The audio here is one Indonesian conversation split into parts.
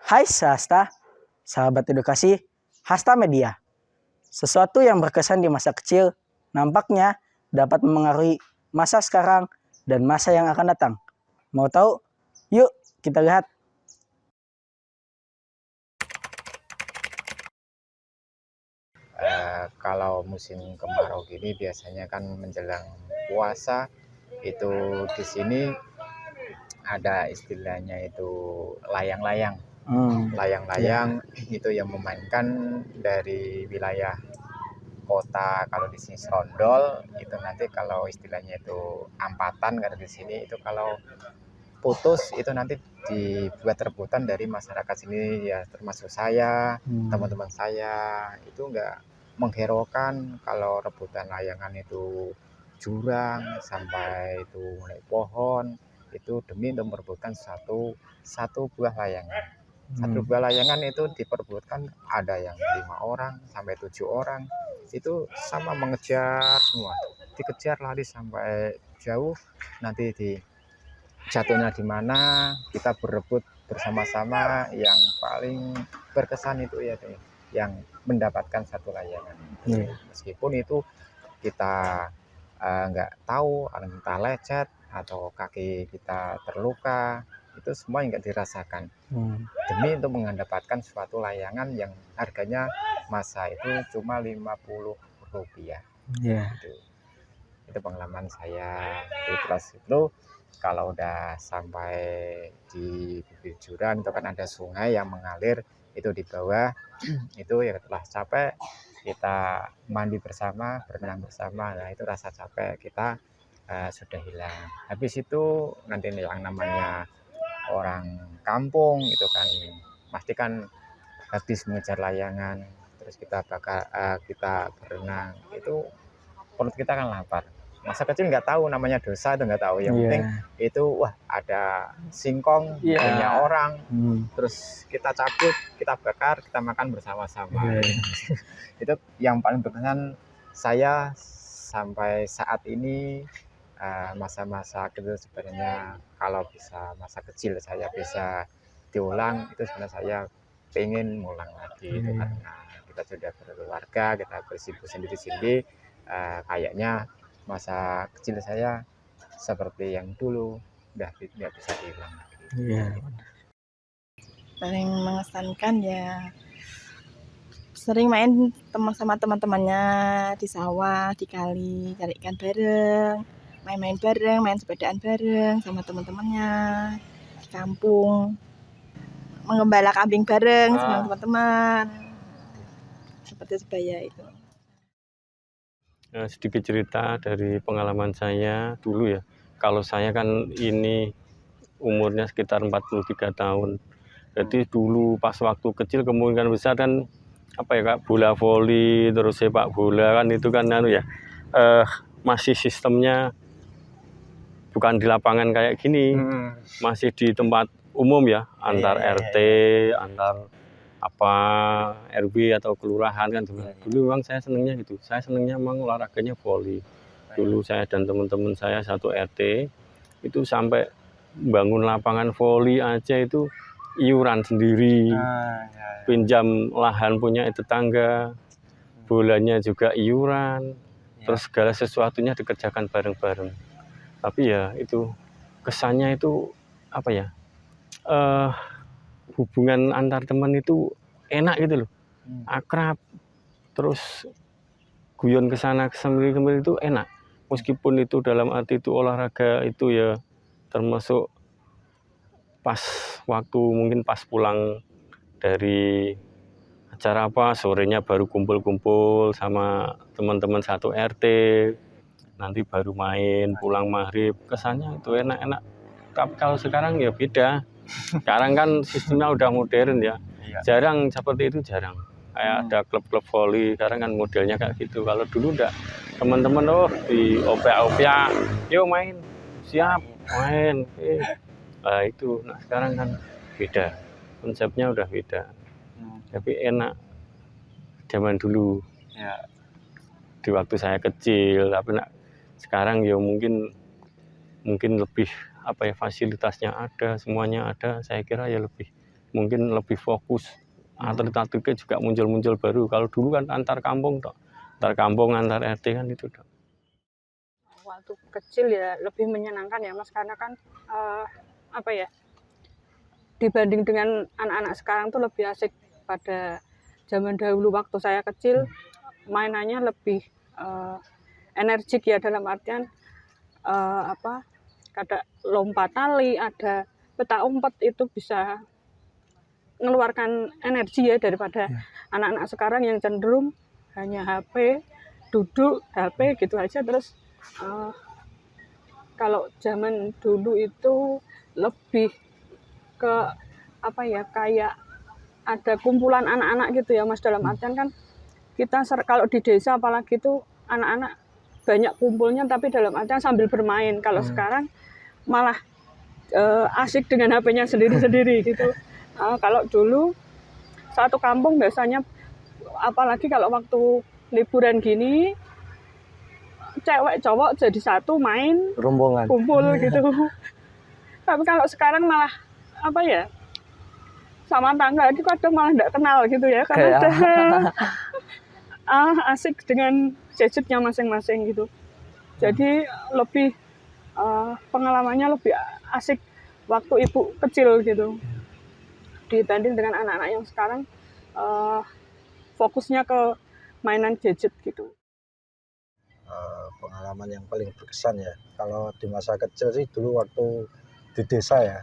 Hai Hasta, sahabat edukasi Hasta Media. Sesuatu yang berkesan di masa kecil nampaknya dapat memengaruhi masa sekarang dan masa yang akan datang. Mau tahu? Yuk kita lihat. Kalau musim kemarau gini biasanya kan menjelang puasa itu di sini ada istilahnya itu layang-layang. Layang-layang itu yang memainkan dari wilayah kota. Kalau di sini Serondol itu nanti kalau istilahnya itu ampatan, karena di sini itu kalau putus itu nanti dibuat rebutan dari masyarakat sini ya, termasuk saya, teman-teman saya itu enggak mengherokan kalau rebutan layangan itu jurang sampai itu naik pohon, itu demi untuk merebutkan satu buah layangan. Satu buah layangan itu diperebutkan ada yang 5 orang sampai 7 orang, itu sama mengejar semua, dikejar lari sampai jauh, nanti di jatuhnya di mana kita berebut bersama-sama. Yang paling berkesan itu ya yang mendapatkan satu layangan. Meskipun itu kita nggak tahu entah lecet atau kaki kita terluka, itu semua nggak dirasakan demi untuk mendapatkan suatu layangan yang harganya masa itu cuma Rp50. Itu pengalaman saya di kelas itu. Kalau udah sampai di bibir jurang itu kan ada sungai yang mengalir, itu di bawah itu ya telah capek kita mandi bersama, berenang bersama. Nah itu rasa capek kita sudah hilang. Habis itu nanti yang namanya orang kampung itu kan pasti kan habis mengejar layangan, terus kita kita berenang, itu perut kita kan lapar. Masa kecil nggak tahu namanya dosa, itu nggak tahu. Yang penting itu wah ada singkong punya orang, terus kita cabut, kita bakar, kita makan bersama-sama. Itu yang paling berkesan saya sampai saat ini. Masa-masa kecil sebenarnya kalau bisa masa kecil saya bisa diulang, itu sebenarnya saya pengen ngulang lagi. Itu karena kita sudah berkeluarga, kita bersibuk sendiri-sendiri, kayaknya masa kecil saya seperti yang dulu udah tidak bisa diulang lagi. Paling mengesankan ya sering main sama teman-temannya di sawah, di kali, cari ikan bareng, main-main bareng, main sepedaan bareng sama teman-temannya di kampung, mengembala kambing bareng sama teman-teman, seperti sebaya itu. Sedikit cerita dari pengalaman saya dulu ya. Kalau saya kan ini umurnya sekitar 43 tahun. Jadi dulu pas waktu kecil kemungkinan besar kan apa ya Kak, bola voli terus sepak bola kan itu kan masih sistemnya bukan di lapangan kayak gini, masih di tempat umum ya, antar RT, antar RW atau kelurahan kan dulu. Dulu memang saya senangnya gitu. Saya senangnya memang olahraganya voli. Dulu saya dan teman-teman saya satu RT itu sampai bangun lapangan voli aja itu iuran sendiri. Pinjam lahan punya tetangga. Bolanya juga iuran. Terus segala sesuatunya dikerjakan bareng-bareng. Tapi ya itu kesannya itu apa ya? Hubungan antar teman itu enak gitu loh, akrab, terus guyon kesana kemari itu enak. Meskipun itu dalam arti itu olahraga itu ya termasuk pas waktu mungkin pas pulang dari acara sorenya baru kumpul-kumpul sama teman-teman satu RT, nanti baru main pulang maghrib, kesannya itu enak-enak. Tapi kalau sekarang ya beda. Sekarang kan sistemnya udah modern ya, jarang seperti itu, jarang. Kayak ada klub-klub voli, sekarang kan modelnya kayak gitu. Kalau dulu enggak, teman-teman di opea-opea, yuk main, siap, main. Nah itu, nah sekarang kan beda, konsepnya udah beda. Tapi enak zaman dulu, di waktu saya kecil. Tapi sekarang ya mungkin lebih fasilitasnya ada, semuanya ada, saya kira ya lebih mungkin lebih fokus. Atlet-atletnya juga muncul-muncul baru. Kalau dulu kan antar kampung toh. Antar kampung, antar RT kan itu toh. Waktu kecil ya lebih menyenangkan ya Mas, karena kan apa ya, dibanding dengan anak-anak sekarang tuh lebih asik. Pada zaman dahulu waktu saya kecil mainannya lebih energik ya, dalam artian apa, ada lompat tali, ada petak umpet, itu bisa mengeluarkan energi ya, daripada anak-anak sekarang yang cenderung hanya HP, duduk HP gitu aja. Terus kalau zaman dulu itu lebih ke apa ya, kayak ada kumpulan anak-anak gitu ya Mas, dalam artian kan kita kalau di desa apalagi itu anak-anak banyak kumpulnya tapi dalam artian sambil bermain. Kalau sekarang malah asik dengan HP-nya sendiri-sendiri gitu. Kalau dulu satu kampung biasanya, apalagi kalau waktu liburan gini, cewek cowok jadi satu main Rombongan. kumpul gitu. Tapi kalau sekarang malah apa ya, sama tangga itu kadang malah nggak kenal gitu ya, karena asik dengan gadgetnya masing-masing gitu. Jadi lebih pengalamannya lebih asik waktu ibu kecil gitu, dibanding dengan anak-anak yang sekarang fokusnya ke mainan gadget gitu. Pengalaman yang paling berkesan ya, kalau di masa kecil sih dulu waktu di desa ya.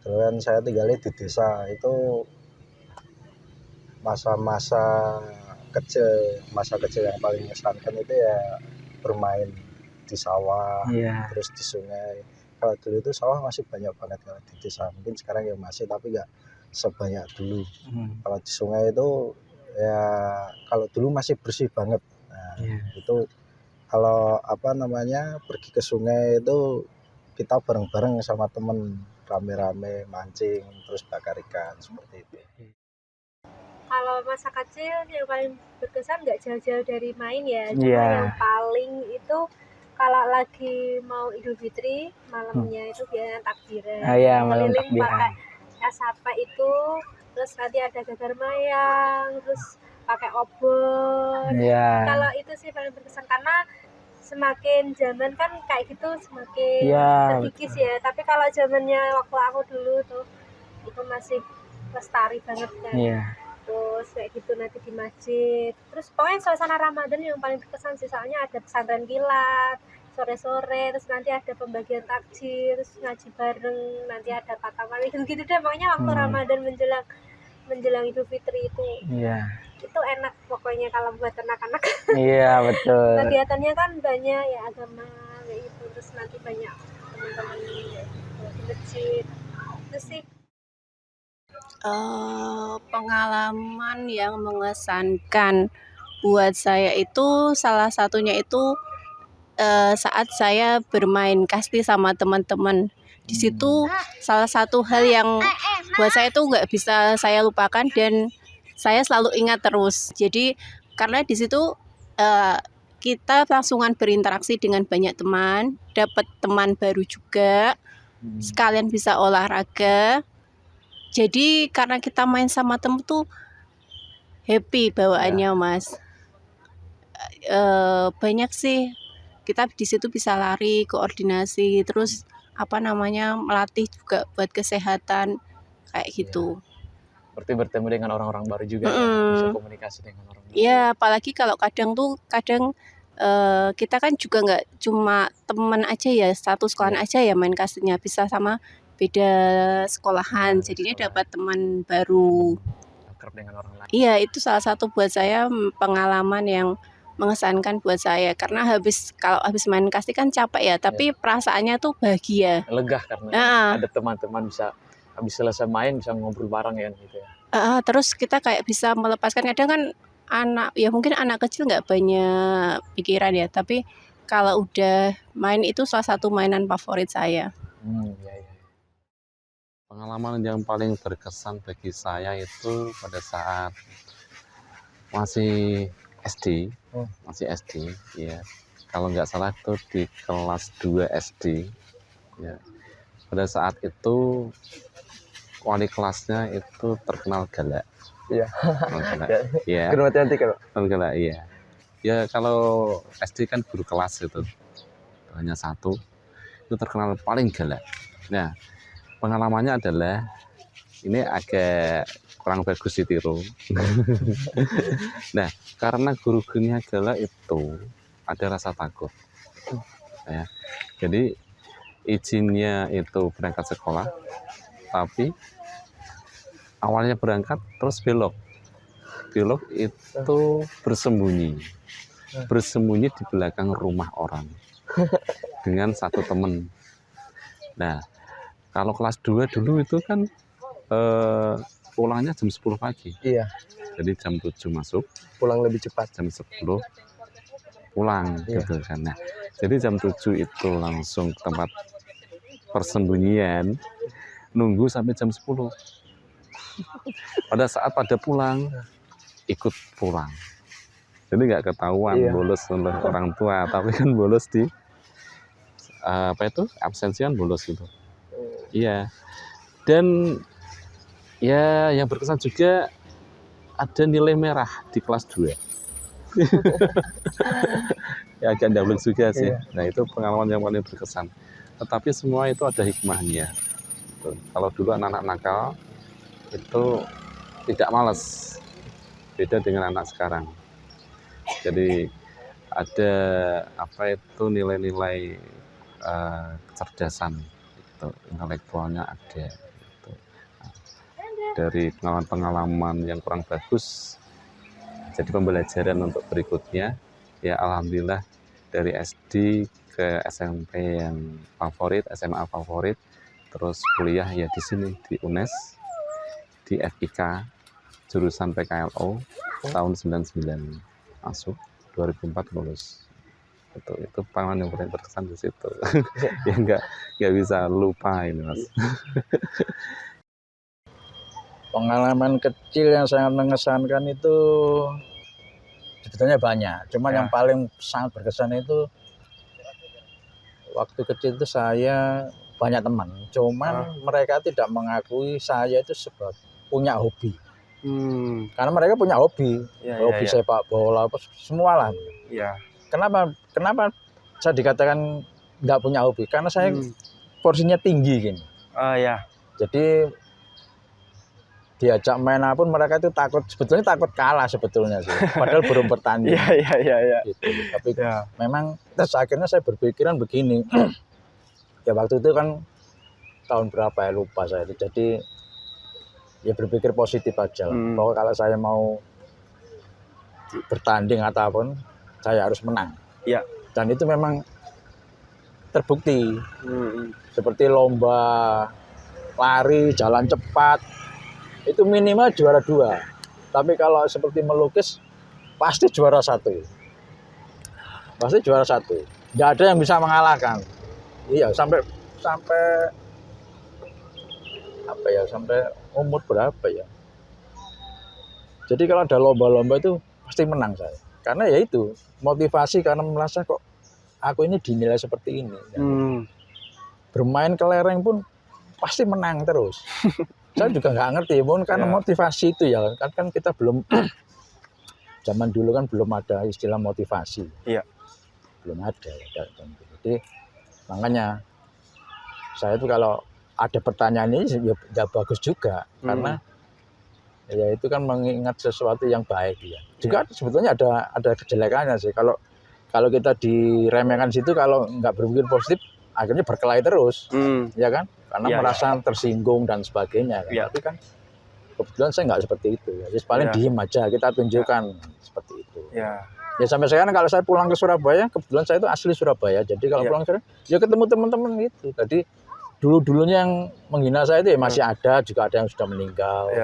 Dulu kan saya tinggalnya di desa, itu masa-masa kecil yang paling mengesankan itu ya bermain di sawah, terus di sungai. Kalau dulu itu sawah masih banyak banget kalau di desa, mungkin sekarang ya masih, tapi nggak sebanyak dulu. Kalau di sungai itu ya, kalau dulu masih bersih banget. Nah, itu kalau apa namanya, pergi ke sungai itu kita bareng-bareng sama temen, rame-rame mancing terus bakar ikan seperti itu. Kalau masa kecil yang paling berkesan nggak jauh-jauh dari main ya, cuma yang paling itu kalau lagi mau Idul Fitri malamnya itu biasanya takbiran, keliling pakai asapa itu, terus nanti ada gagar mayang, terus pakai obor. Kalau itu sih paling berkesan, karena semakin zaman kan kayak gitu semakin terkikis ya. Tapi kalau zamannya waktu aku dulu tuh itu masih lestari banget kan. Terus kayak gitu nanti di masjid. Terus pokoknya suasana Ramadan yang paling berkesan sih, soalnya ada pesantren kilat sore-sore, terus nanti ada pembagian takjil, terus ngaji bareng, nanti ada pataman gitu-gitu deh. Pokoknya waktu Ramadan menjelang Idul Fitri itu. Itu enak pokoknya kalau buat anak-anak. Betul. Kegiatannya kan banyak ya, agama kayak gitu, terus nanti banyak teman-teman di masjid. Terus sih pengalaman yang mengesankan buat saya itu salah satunya itu saat saya bermain kasti sama teman-teman. Di situ salah satu hal yang buat saya itu nggak bisa saya lupakan dan saya selalu ingat terus. Jadi karena di situ kita langsungan berinteraksi dengan banyak teman, dapat teman baru juga, sekalian bisa olahraga. Jadi karena kita main sama temen tuh happy bawaannya Mas. Banyak sih, kita di situ bisa lari, koordinasi, terus melatih juga buat kesehatan kayak gitu. Berarti bertemu dengan orang-orang baru juga ya, bisa komunikasi dengan orang baru. Iya, apalagi kalau kadang kita kan juga nggak cuma teman aja ya, satu sekolahan aja ya main kastinya, bisa sama beda sekolahan, jadinya dapat teman baru. Akrab dengan orang lain. Iya, itu salah satu buat saya pengalaman yang mengesankan buat saya, karena kalau habis main kasti kan capek ya, tapi perasaannya tuh bahagia. Lega karena ada teman-teman, bisa habis selesai main bisa ngobrol bareng ya gitu ya. Terus kita kayak bisa melepaskan, kadang kan mungkin anak kecil nggak banyak pikiran ya, tapi kalau udah main itu salah satu mainan favorit saya. Pengalaman yang paling berkesan bagi saya itu pada saat masih SD, ya. Kalau nggak salah itu di kelas 2 SD, ya. Pada saat itu wali kelasnya itu terkenal galak. Iya. Galak. Iya. Kurang hati-hati kalau. Galak, iya. Ya kalau SD kan guru kelas itu hanya satu, itu terkenal paling galak. Nah, pengalamannya adalah ini agak kurang bagus ditiru. Nah, karena guru-gurunya galak itu ada rasa takut. Ya. Jadi izinnya itu berangkat sekolah, tapi awalnya berangkat terus belok itu bersembunyi di belakang rumah orang dengan satu temen. Nah, kalau kelas 2 dulu itu kan pulangnya jam 10 pagi. Iya. Jadi jam 7 masuk, Pulang lebih cepat. jam 10 pulang gitu kan. Nah, jadi jam 7 itu langsung ke tempat persembunyian, nunggu sampai jam 10. Pada saat pada pulang, ikut pulang. Jadi nggak ketahuan bolos oleh orang tua, tapi kan bolos di absensian bolos itu. Iya. Dan ya yang berkesan juga ada nilai merah di kelas 2. Ya agak double juga sih. Nah itu pengalaman yang paling berkesan. Tetapi semua itu ada hikmahnya. Kalau dulu anak-anak nakal itu tidak malas, beda dengan anak sekarang. Jadi ada nilai-nilai kecerdasan, itu intelektualnya ada. Gitu. Nah, dari pengalaman-pengalaman yang kurang bagus, jadi pembelajaran untuk berikutnya. Ya alhamdulillah dari SD ke SMP yang favorit, SMA favorit, terus kuliah ya di sini di UNES, di FIK jurusan PKLO tahun 99 masuk, 2004 lulus. Itu pengalaman yang paling berkesan di situ. Ya nggak bisa lupa ini Mas. Pengalaman kecil yang sangat mengesankan itu sebetulnya banyak, cuman yang paling sangat berkesan itu waktu kecil itu saya banyak teman, cuman mereka tidak mengakui saya itu punya hobi. Karena mereka punya hobi, hobi sepak bola, semua lah. Kenapa saya dikatakan nggak punya hobi? Karena saya porsinya tinggi gini. Jadi diajak main apapun mereka itu sebetulnya takut kalah sebetulnya sih. Padahal belum bertanding. Gitu. Tapi memang terus akhirnya saya berpikiran begini. Ya waktu itu kan tahun berapa ya lupa saya itu. Jadi ya berpikir positif aja lah. Bahwa kalau saya mau bertanding ataupun saya harus menang. Dan itu memang terbukti. Seperti lomba lari, jalan cepat, itu minimal juara 2. Tapi kalau seperti melukis pasti juara 1. Pasti juara 1. Nggak ada yang bisa mengalahkan. Iya, sampai sampai umur berapa ya. Jadi kalau ada lomba-lomba itu pasti menang saya. Karena ya itu motivasi, karena merasa kok aku ini dinilai seperti ini. Bermain kelereng pun pasti menang terus. Saya juga nggak ngerti, mungkin karena motivasi itu ya, kan kita belum zaman dulu kan belum ada istilah motivasi, belum ada. Jadi makanya saya itu kalau ada pertanyaan ini ya bagus juga, karena ya itu kan mengingat sesuatu yang baik ya. Juga sebetulnya ada kejelekannya sih, kalau kita diremehkan situ, kalau nggak berpikir positif akhirnya berkelahi terus, ya kan? Karena merasa tersinggung dan sebagainya. Kan? Tapi kan kebetulan saya nggak seperti itu. Ya. Jadi paling diem aja, kita tunjukkan seperti itu. Ya sampai sekarang kalau saya pulang ke Surabaya, kebetulan saya itu asli Surabaya. Jadi kalau pulang ke Surabaya, ya ketemu teman-teman gitu. Tadi dulu-dulunya yang menghina saya itu ya masih ada, juga ada yang sudah meninggal.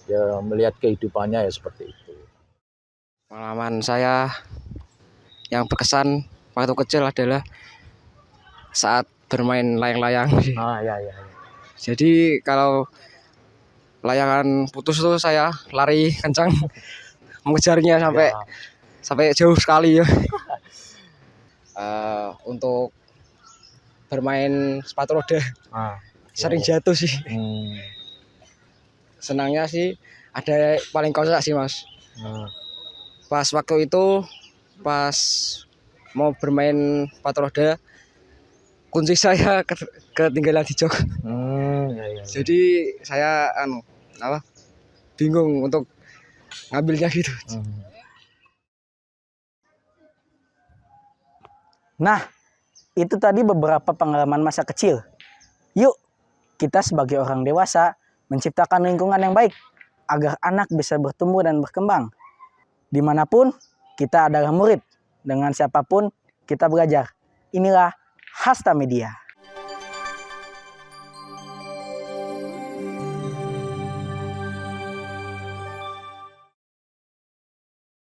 Ya melihat kehidupannya ya seperti itu. Pengalaman saya yang berkesan waktu kecil adalah saat bermain layang-layang. Jadi kalau layangan putus itu saya lari kencang mengejarnya sampai jauh sekali ya. Untuk bermain sepatu roda sering jatuh sih. senangnya sih ada paling kocak sih Mas. Pas waktu itu pas mau bermain sepatu roda, kunci saya ketinggalan di jok. Jadi saya bingung untuk ngambilnya gitu. Nah, itu tadi beberapa pengalaman masa kecil. Yuk, kita sebagai orang dewasa menciptakan lingkungan yang baik agar anak bisa bertumbuh dan berkembang. Dimanapun kita adalah murid, dengan siapapun kita belajar. Inilah Hasta Media.